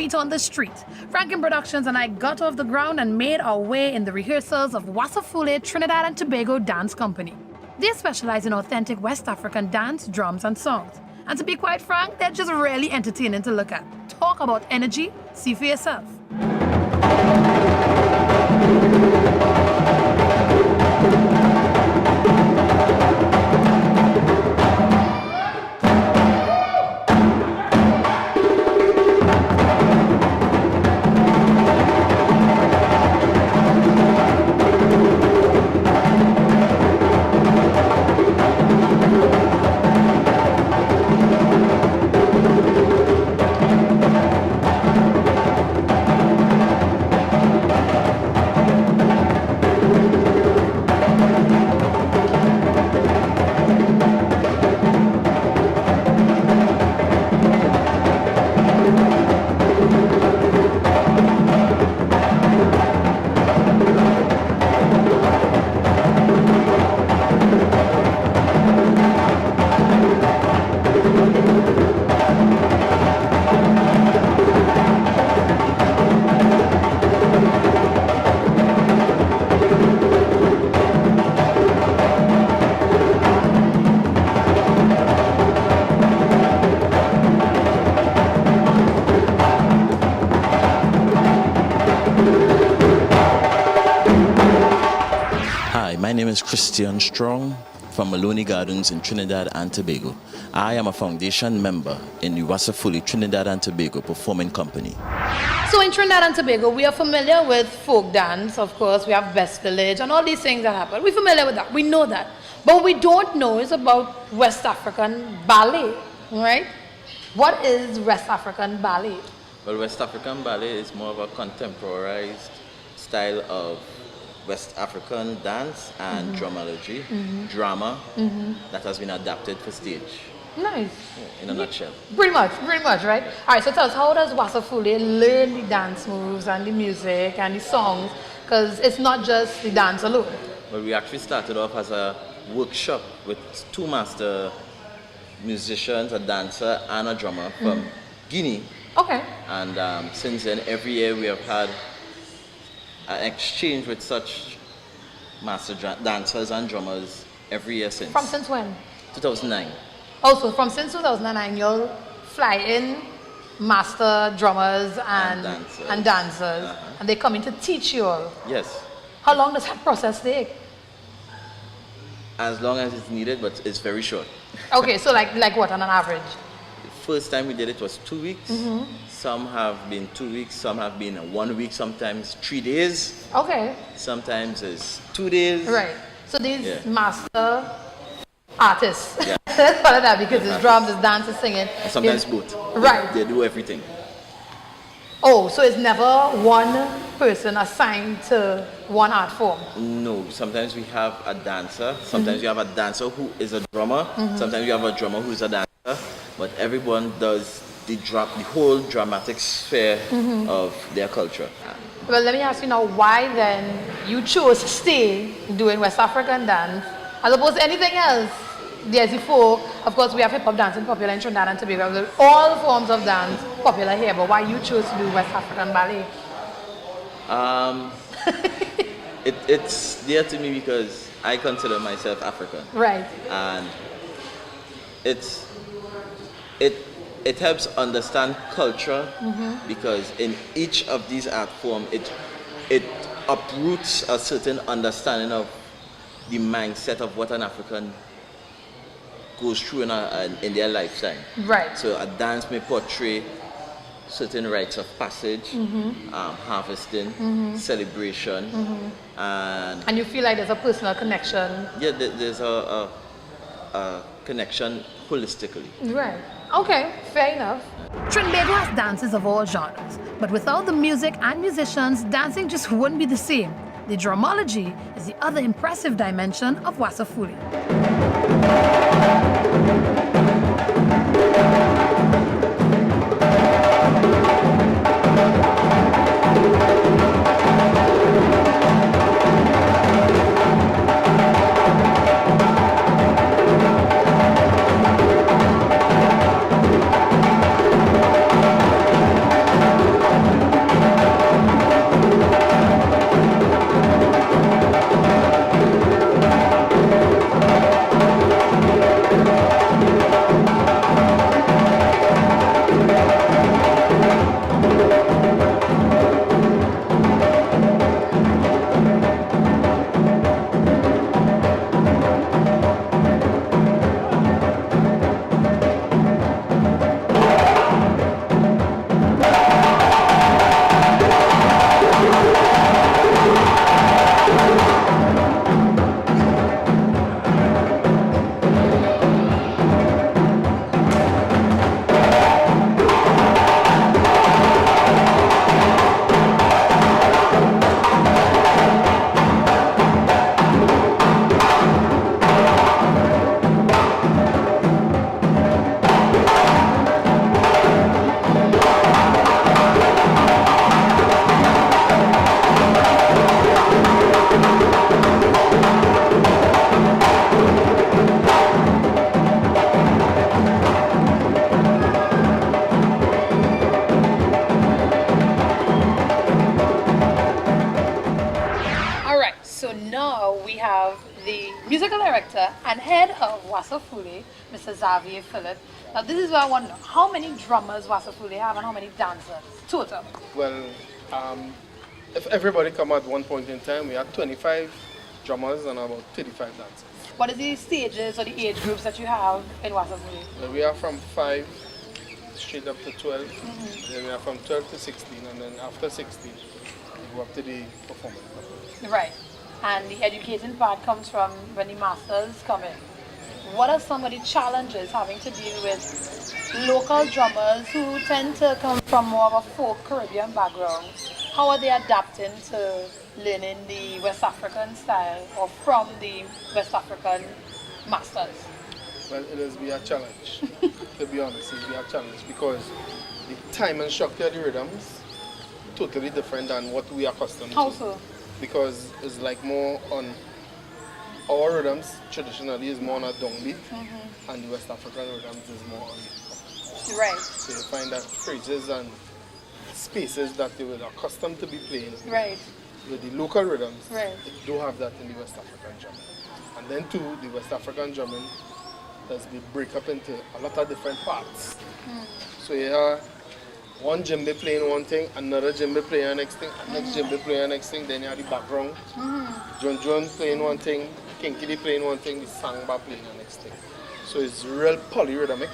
feet on the street. Rankin Productions and I got off the ground and made our way in the rehearsals of Wasafoli Trinidad and Tobago Dance Company. They specialize in authentic West African dance, drums, and songs. And to be quite frank, they're just really entertaining to look at. Talk about energy, see for yourself. My name is Christian Strong from Maloney Gardens in Trinidad and Tobago. I am a foundation member in the Wasafoli Trinidad and Tobago Performing Company. So in Trinidad and Tobago, we are familiar with folk dance, of course, we have Best Village and all these things that happen. We're familiar with that, we know that. But what we don't know is about West African ballet, right? What is West African ballet? Well, West African ballet is more of a contemporarized style of West African dance and drumology, drama, that has been adapted for stage. Nice. In a nutshell. Pretty much, right? All right, so tell us, how does Wasafoli learn the dance moves and the music and the songs? Because it's not just the dance alone. Well, we actually started off as a workshop with two master musicians, a dancer and a drummer from Guinea. Okay. And since then, every year we have had an exchange with such master dancers and drummers every year since. From since when? 2009. Also, from since 2009, you'll fly in master drummers and dancers, and they come in to teach you all. Yes. How long does that process take? As long as it's needed, but it's very short. Okay, so like what on an average? First time we did it was 2 weeks. Some have been 2 weeks, some have been 1 week, sometimes 3 days. Okay. Sometimes it's 2 days. Right. So these master artists, let's call it that, because it's drums, it's dance, it's singing. And sometimes both. Right. They do everything. Oh, so it's never one person assigned to one art form? No, sometimes we have a dancer, sometimes you have a dancer who is a drummer, sometimes you have a drummer who is a dancer. But everyone does the whole dramatic sphere of their culture. Well, let me ask you now, why then you chose to stay doing West African dance as opposed to anything else? There's the folk, of course we have hip hop dancing popular in Trinidad and Tobago, all forms of dance popular here, but why you chose to do West African ballet? It's dear to me because I consider myself African. Right. And it helps understand culture because in each of these art forms it uproots a certain understanding of the mindset of what an African goes through in their lifetime. Right. So a dance may portray certain rites of passage, harvesting, celebration, and you feel like there's a personal connection. Yeah, there's a connection holistically. Right. Okay, fair enough. Trinbago has dances of all genres, but without the music and musicians, dancing just wouldn't be the same. The drumology is the other impressive dimension of Wasafoli. So now we have the musical director and head of Wasafoli, Mr. Xavier Philip. Now this is where I wonder, how many drummers Wasafoli have and how many dancers total? Well, if everybody come at one point in time, we had 25 drummers and about 35 dancers. What is the stages or the age groups that you have in Wasafoli? Well, we are from 5 straight up to 12, then we are from 12 to 16, and then after 16, we go up to the performance. Right. And the educating part comes from when the masters come in. What are some of the challenges having to deal with local drummers who tend to come from more of a folk Caribbean background? How are they adapting to learning the West African style or from the West African masters? Well, it has been a challenge. To be honest, it's been a challenge because the time and structure of the rhythms totally different than what we are accustomed How to. so? Because it's like more on our rhythms traditionally is more on a downbeat, and the West African rhythms is more on. Right. So you find that phrases and spaces that they were accustomed to be playing Right. with the local rhythms, Right. they don't have that in the West African drumming. And then too, the West African drumming has been break up into a lot of different parts. So you have one djembe playing one thing, another djembe playing the next thing, next djembe playing the next thing, then you have the background. John playing one thing, Kinkili playing one thing, the sangba playing the next thing. So it's real polyrhythmic,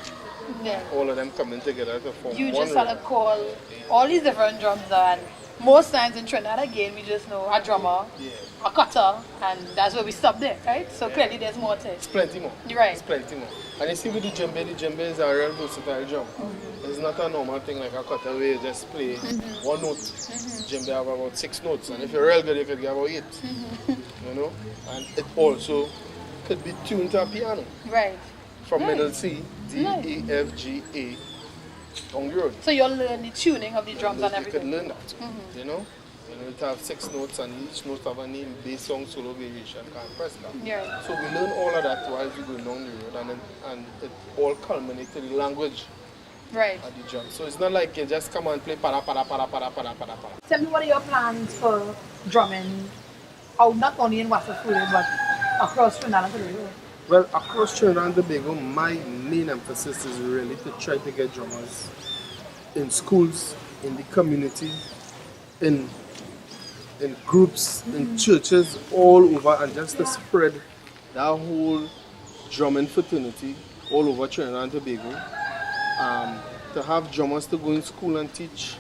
Yeah. all of them coming together to form You one just sort rhythm. of call all these different drums, and most times in Trinidad again we just know a drummer, Yeah. a cutter, and that's where we stop there, right? So clearly there's more to it. It's plenty more. Right. It's plenty more. And you see with the djembe is a real versatile drum. It's not a normal thing like a cutter where you just play one note. Djembe have about 6 notes, and if you're real good, you could get about 8. You know? And it also could be tuned to a piano. Right. From Nice. middle C, D, Nice. E, F, G, A, down the road. So you'll learn the tuning of the drums and You could everything. learn that, you know? You know, it have 6 notes and each note have a name, bass, song, solo, variation, can't press that. Yeah. So we learn all of that while we go down the road, and it all culminates to the language Right. of the drum. So it's not like you just come and play para para para para para para para. Tell me what are your plans for drumming, not only in Wasafoli but across Trinidad and Tobago? Well, across Trinidad and Tobago, my main emphasis is really to try to get drummers in schools, in the community, in groups, in churches all over, and just to spread that whole drumming fraternity all over Trinidad and Tobago. To have drummers to go in school and teach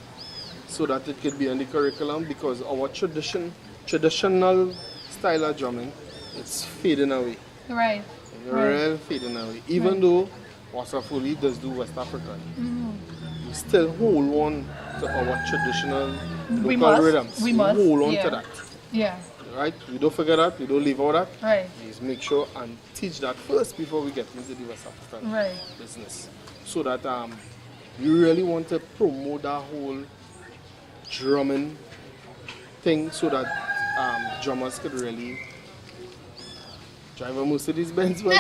so that it could be in the curriculum, because our traditional style of drumming, it's fading away. Right. Real fading away. Even though Wasafoli does do West African, we still hold on to our traditional We local must. rhythms. We must. hold on Yeah. to that. Yeah. Right? We don't forget that, we don't leave out that. Right. Please make sure and teach that first before we get into the West African Right. business. So that we really want to promote that whole drumming thing so that drummers could really drive a Mercedes Benz One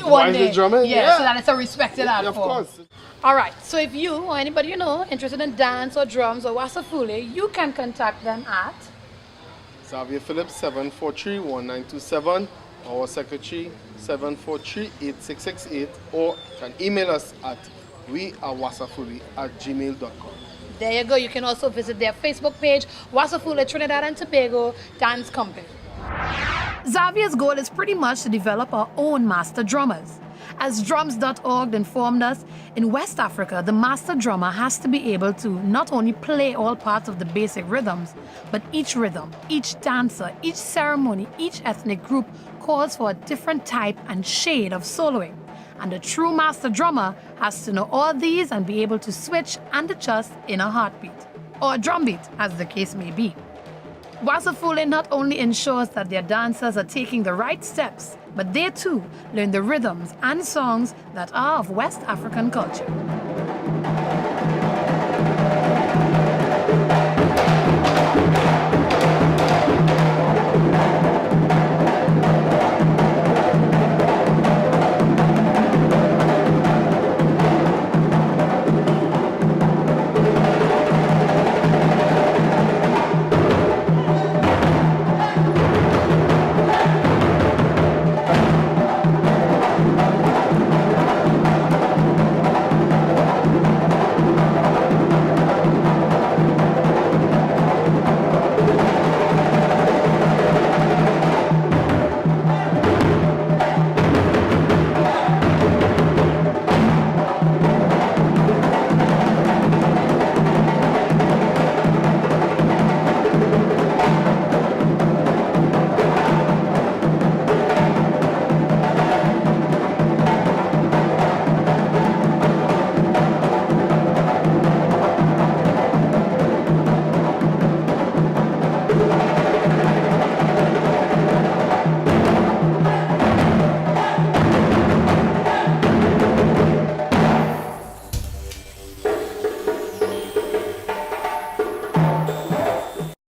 while day. they're drumming. Yeah, so that it's a respected art of form. course. All right, so if you or anybody you know interested in dance or drums or Wasafoli, you can contact them at Xavier Phillips 743-1927, our secretary 743-8668, or you can email us at wearewasafoli@gmail.com. there you go. You can also visit their Facebook page, Wasafoli Trinidad and Tobago Dance Company. Xavier's goal is pretty much to develop our own master drummers. As drums.org informed us, in West Africa, the master drummer has to be able to not only play all parts of the basic rhythms, but each rhythm, each dancer, each ceremony, each ethnic group calls for a different type and shade of soloing. And a true master drummer has to know all these and be able to switch and adjust in a heartbeat, or a drumbeat, as the case may be. Wasafoli not only ensures that their dancers are taking the right steps, but they too learn the rhythms and songs that are of West African culture.